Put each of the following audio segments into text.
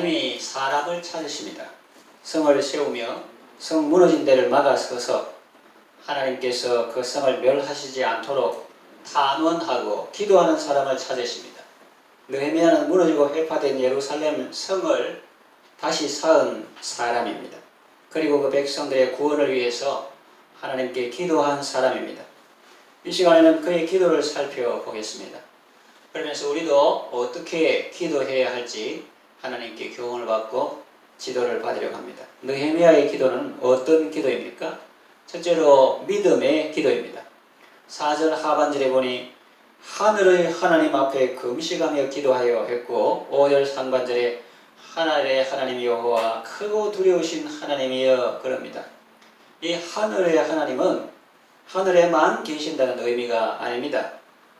하나님이 사람을 찾으십니다. 성을 세우며 성 무너진 데를 막아서서 하나님께서 그 성을 멸하시지 않도록 탄원하고 기도하는 사람을 찾으십니다. 느헤미야는 무너지고 회파된 예루살렘 성을 다시 쌓은 사람입니다. 그리고 그 백성들의 구원을 위해서 하나님께 기도한 사람입니다. 이 시간에는 그의 기도를 살펴보겠습니다. 그러면서 우리도 어떻게 기도해야 할지 하나님께 교훈을 받고 지도를 받으려고 합니다. 느헤미야의 기도는 어떤 기도입니까? 첫째로 믿음의 기도입니다. 4절 하반절에 보니 하늘의 하나님 앞에 금식하며 기도하여 했고 5절 상반절에 하늘의 하나님 여호와 크고 두려우신 하나님이여 그럽니다. 이 하늘의 하나님은 하늘에만 계신다는 의미가 아닙니다.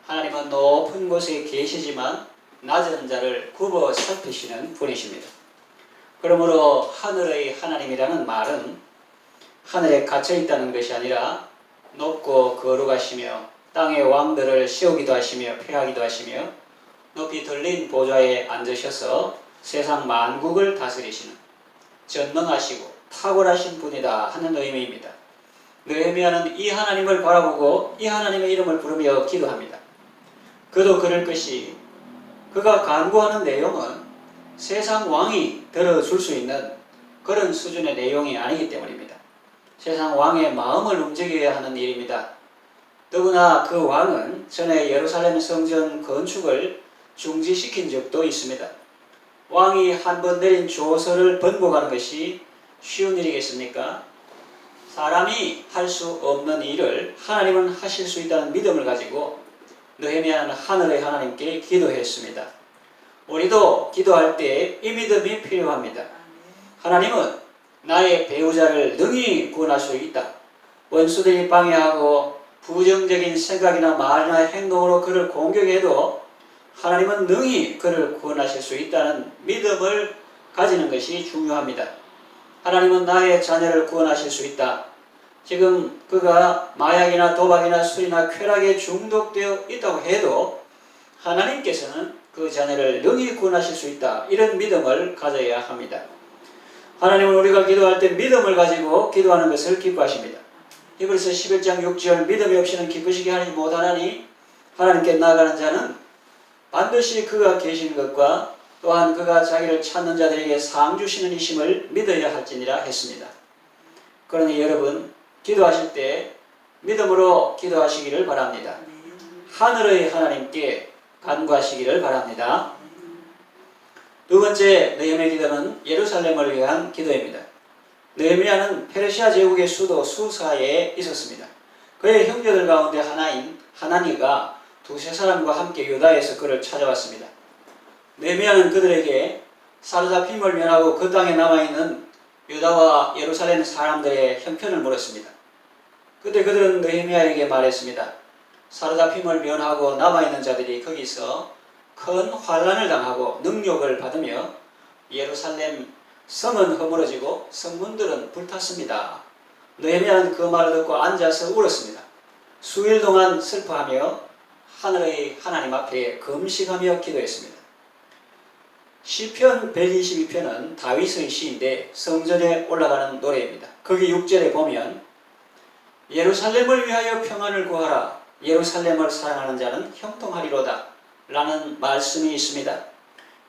하나님은 높은 곳에 계시지만 낮은 자를 굽어 살피시는 분이십니다. 그러므로 하늘의 하나님이라는 말은 하늘에 갇혀 있다는 것이 아니라 높고 거룩하시며 땅의 왕들을 세우기도 하시며 폐하기도 하시며 높이 들린 보좌에 앉으셔서 세상 만국을 다스리시는 전능하시고 탁월하신 분이다 하는 의미입니다. 느헤미야는 이 하나님을 바라보고 이 하나님의 이름을 부르며 기도합니다. 그도 그럴 것이 그가 간구하는 내용은 세상 왕이 들어줄 수 있는 그런 수준의 내용이 아니기 때문입니다. 세상 왕의 마음을 움직여야 하는 일입니다. 더구나 그 왕은 전에 예루살렘 성전 건축을 중지시킨 적도 있습니다. 왕이 한 번 내린 조서를 번복하는 것이 쉬운 일이겠습니까? 사람이 할 수 없는 일을 하나님은 하실 수 있다는 믿음을 가지고 느헤미야는 하늘의 하나님께 기도했습니다. 우리도 기도할 때 이 믿음이 필요합니다. 하나님은 나의 배우자를 능히 구원할 수 있다. 원수들이 방해하고 부정적인 생각이나 말이나 행동으로 그를 공격해도 하나님은 능히 그를 구원하실 수 있다는 믿음을 가지는 것이 중요합니다. 하나님은 나의 자녀를 구원하실 수 있다. 지금 그가 마약이나 도박이나 술이나 쾌락에 중독되어 있다고 해도 하나님께서는 그 자녀를 능히 구원하실 수 있다. 이런 믿음을 가져야 합니다. 하나님은 우리가 기도할 때 믿음을 가지고 기도하는 것을 기뻐하십니다. 히브리서 11장 6절 믿음이 없이는 기쁘시게 하지 못하나니 하나님께 나아가는 자는 반드시 그가 계신 것과 또한 그가 자기를 찾는 자들에게 상 주시는 이심을 믿어야 할지니라 했습니다. 그러니 여러분 기도하실 때 믿음으로 기도하시기를 바랍니다. 하늘의 하나님께 간구하시기를 바랍니다. 두 번째 느헤미야 기도는 예루살렘을 위한 기도입니다. 느헤미야는 페르시아 제국의 수도 수사에 있었습니다. 그의 형제들 가운데 하나인 하나니가 두세 사람과 함께 유다에서 그를 찾아왔습니다. 느헤미야는 그들에게 사로잡힘을 면하고 그 땅에 남아있는 유다와 예루살렘 사람들의 형편을 물었습니다. 그때 그들은 느헤미야에게 말했습니다. 사로잡힘을 면하고 남아있는 자들이 거기서 큰 환난을 당하고 능욕을 받으며 예루살렘 성은 허물어지고 성문들은 불탔습니다. 느헤미야는 그 말을 듣고 앉아서 울었습니다. 수일 동안 슬퍼하며 하늘의 하나님 앞에 금식하며 기도했습니다. 시편 122편은 다윗의 시인데 성전에 올라가는 노래입니다. 거기 6절에 보면 예루살렘을 위하여 평안을 구하라. 예루살렘을 사랑하는 자는 형통하리로다 라는 말씀이 있습니다.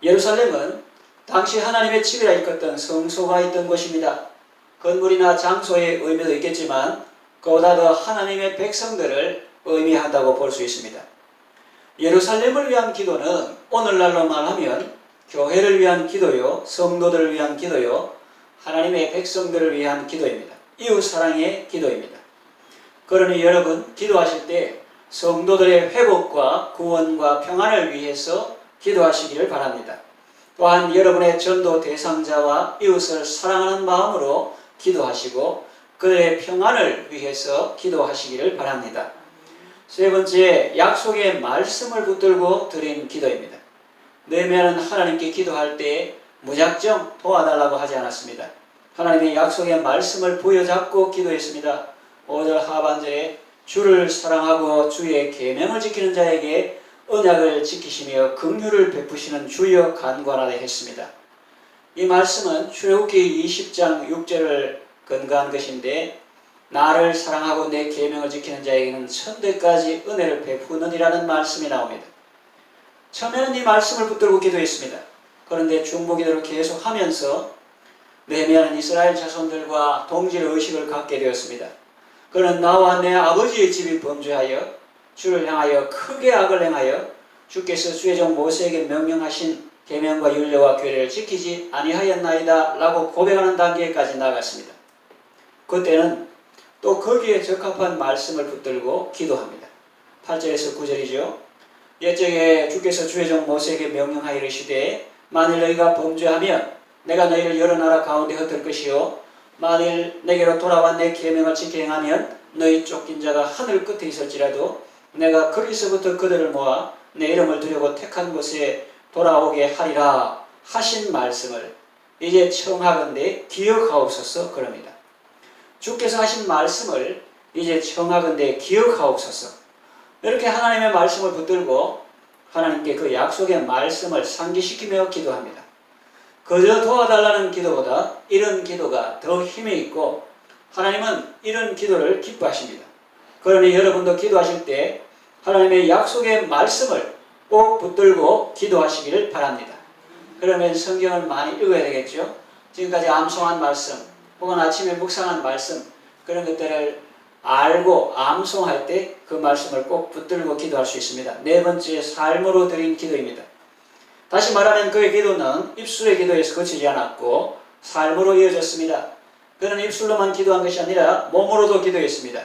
예루살렘은 당시 하나님의 집이라 일컫던 성소가 있던 곳입니다. 건물이나 장소의 의미도 있겠지만 그보다 더 하나님의 백성들을 의미한다고 볼 수 있습니다. 예루살렘을 위한 기도는 오늘날로 말하면 교회를 위한 기도요, 성도들을 위한 기도요, 하나님의 백성들을 위한 기도입니다. 이웃사랑의 기도입니다. 그러니 여러분 기도하실 때 성도들의 회복과 구원과 평안을 위해서 기도하시기를 바랍니다. 또한 여러분의 전도 대상자와 이웃을 사랑하는 마음으로 기도하시고 그들의 평안을 위해서 기도하시기를 바랍니다. 세 번째, 약속의 말씀을 붙들고 드린 기도입니다. 느헤미야는 하나님께 기도할 때 무작정 도와달라고 하지 않았습니다. 하나님의 약속의 말씀을 부여잡고 기도했습니다. 5절 하반절에 주를 사랑하고 주의 계명을 지키는 자에게 언약을 지키시며 긍휼을 베푸시는 주여 간구하라 했습니다. 이 말씀은 출애굽기 20장 6절을 근거한 것인데 나를 사랑하고 내 계명을 지키는 자에게는 천대까지 은혜를 베푸느니라는 말씀이 나옵니다. 처음에는 이 말씀을 붙들고 기도했습니다. 그런데 중보기도를 계속하면서 느헤미야는 이스라엘 자손들과 동질 의식을 갖게 되었습니다. 그는 나와 내 아버지의 집이 범죄하여 주를 향하여 크게 악을 행하여 주께서 주의 종 모세에게 명령하신 계명과 율례와 규례를 지키지 아니하였나이다 라고 고백하는 단계까지 나아갔습니다. 그때는 또 거기에 적합한 말씀을 붙들고 기도합니다. 8절에서 9절이죠. 옛적에 주께서 주의 종 모세에게 명령하여 이르시되 만일 너희가 범죄하면 내가 너희를 여러 나라 가운데 흩을 것이요 만일 내게로 돌아와 내 계명을 지켜 행하면 너희 쫓긴 자가 하늘 끝에 있을지라도 내가 거기서부터 그들을 모아 내 이름을 두려고 택한 곳에 돌아오게 하리라 하신 말씀을 이제 청하건대 기억하옵소서 그럽니다. 주께서 하신 말씀을 이제 청하건대 기억하옵소서. 이렇게 하나님의 말씀을 붙들고 하나님께 그 약속의 말씀을 상기시키며 기도합니다. 그저 도와달라는 기도보다 이런 기도가 더 힘이 있고 하나님은 이런 기도를 기뻐하십니다. 그러니 여러분도 기도하실 때 하나님의 약속의 말씀을 꼭 붙들고 기도하시기를 바랍니다. 그러면 성경을 많이 읽어야 되겠죠. 지금까지 암송한 말씀 혹은 아침에 묵상한 말씀 그런 것들을 알고 암송할 때 그 말씀을 꼭 붙들고 기도할 수 있습니다. 네 번째, 삶으로 드린 기도입니다. 다시 말하면 그의 기도는 입술의 기도에서 그치지 않았고 삶으로 이어졌습니다. 그는 입술로만 기도한 것이 아니라 몸으로도 기도했습니다.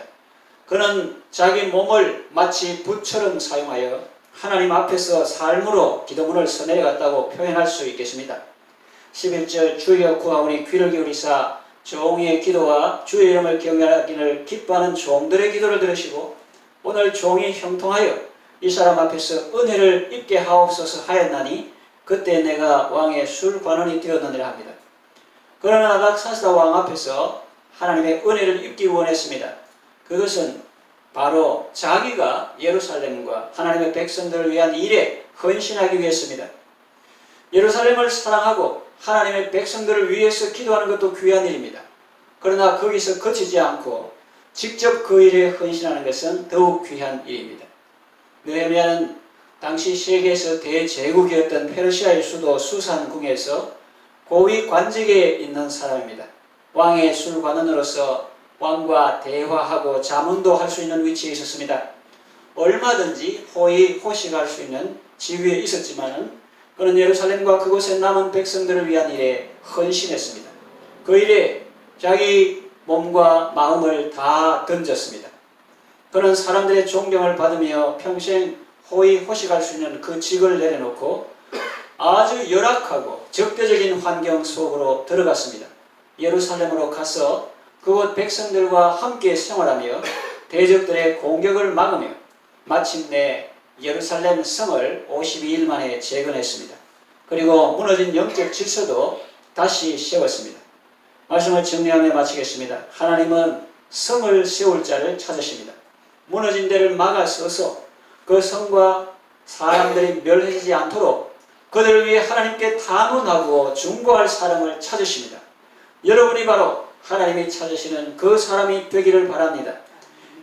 그는 자기 몸을 마치 붓처럼 사용하여 하나님 앞에서 삶으로 기도문을 써내려갔다고 표현할 수 있겠습니다. 11절 주여 구하오니 귀를 기울이사 종의 기도와 주의 이름을 경외하기를 기뻐하는 종들의 기도를 들으시고 오늘 종이 형통하여 이 사람 앞에서 은혜를 입게 하옵소서 하였나니 그때 내가 왕의 술관원이 되었느니라 합니다. 그러나 아닥사스다 왕 앞에서 하나님의 은혜를 입기 원했습니다. 그것은 바로 자기가 예루살렘과 하나님의 백성들을 위한 일에 헌신하기 위해서입니다. 예루살렘을 사랑하고 하나님의 백성들을 위해서 기도하는 것도 귀한 일입니다. 그러나 거기서 그치지 않고 직접 그 일에 헌신하는 것은 더욱 귀한 일입니다. 느헤미야는 당시 세계에서 대제국이었던 페르시아의 수도 수산궁에서 고위 관직에 있는 사람입니다. 왕의 술관원으로서 왕과 대화하고 자문도 할 수 있는 위치에 있었습니다. 얼마든지 호의호식할 수 있는 지위에 있었지만은 그는 예루살렘과 그곳에 남은 백성들을 위한 일에 헌신했습니다. 그 일에 자기 몸과 마음을 다 던졌습니다. 그는 사람들의 존경을 받으며 평생 호의호식할 수 있는 그 직을 내려놓고 아주 열악하고 적대적인 환경 속으로 들어갔습니다. 예루살렘으로 가서 그곳 백성들과 함께 생활하며 대적들의 공격을 막으며 마침내 예루살렘 성을 52일 만에 재건했습니다. 그리고 무너진 영적 질서도 다시 세웠습니다. 말씀을 정리하며 마치겠습니다. 하나님은 성을 세울 자를 찾으십니다. 무너진 데를 막아서서 그 성과 사람들이 멸해지지 않도록 그들을 위해 하나님께 탄원하고 중보할 사람을 찾으십니다. 여러분이 바로 하나님이 찾으시는 그 사람이 되기를 바랍니다.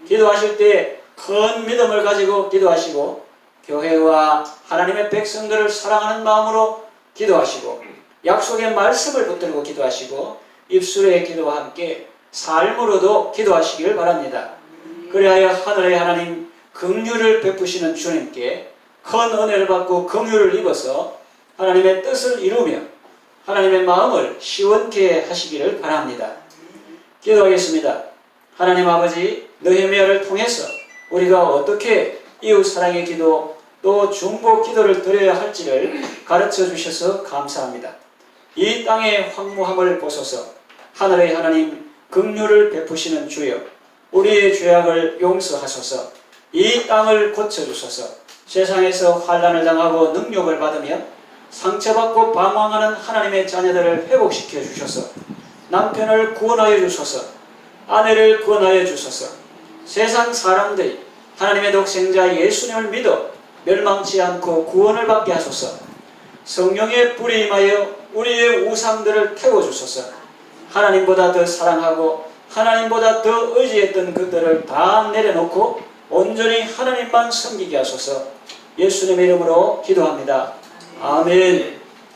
기도하실 때 큰 믿음을 가지고 기도하시고 교회와 하나님의 백성들을 사랑하는 마음으로 기도하시고 약속의 말씀을 붙들고 기도하시고 입술의 기도와 함께 삶으로도 기도하시길 바랍니다. 그리하여 하늘의 하나님 긍휼을 베푸시는 주님께 큰 은혜를 받고 긍휼을 입어서 하나님의 뜻을 이루며 하나님의 마음을 시원케 하시기를 바랍니다. 기도하겠습니다. 하나님 아버지, 느헤미야를 통해서 우리가 어떻게 이웃사랑의 기도 또 중보 기도를 드려야 할지를 가르쳐 주셔서 감사합니다. 이 땅의 황무함을 보소서. 하늘의 하나님 긍휼을 베푸시는 주여, 우리의 죄악을 용서하소서. 이 땅을 고쳐주소서. 세상에서 환난을 당하고 능욕을 받으며 상처받고 방황하는 하나님의 자녀들을 회복시켜 주셔서 남편을 구원하여 주소서. 아내를 구원하여 주소서. 세상 사람들이 하나님의 독생자 예수님을 믿어 멸망치 않고 구원을 받게 하소서. 성령의 불이 임하여 우리의 우상들을 태워주소서. 하나님보다 더 사랑하고 하나님보다 더 의지했던 그들을 다 내려놓고 온전히 하나님만 섬기게 하소서. 예수님의 이름으로 기도합니다. 아멘.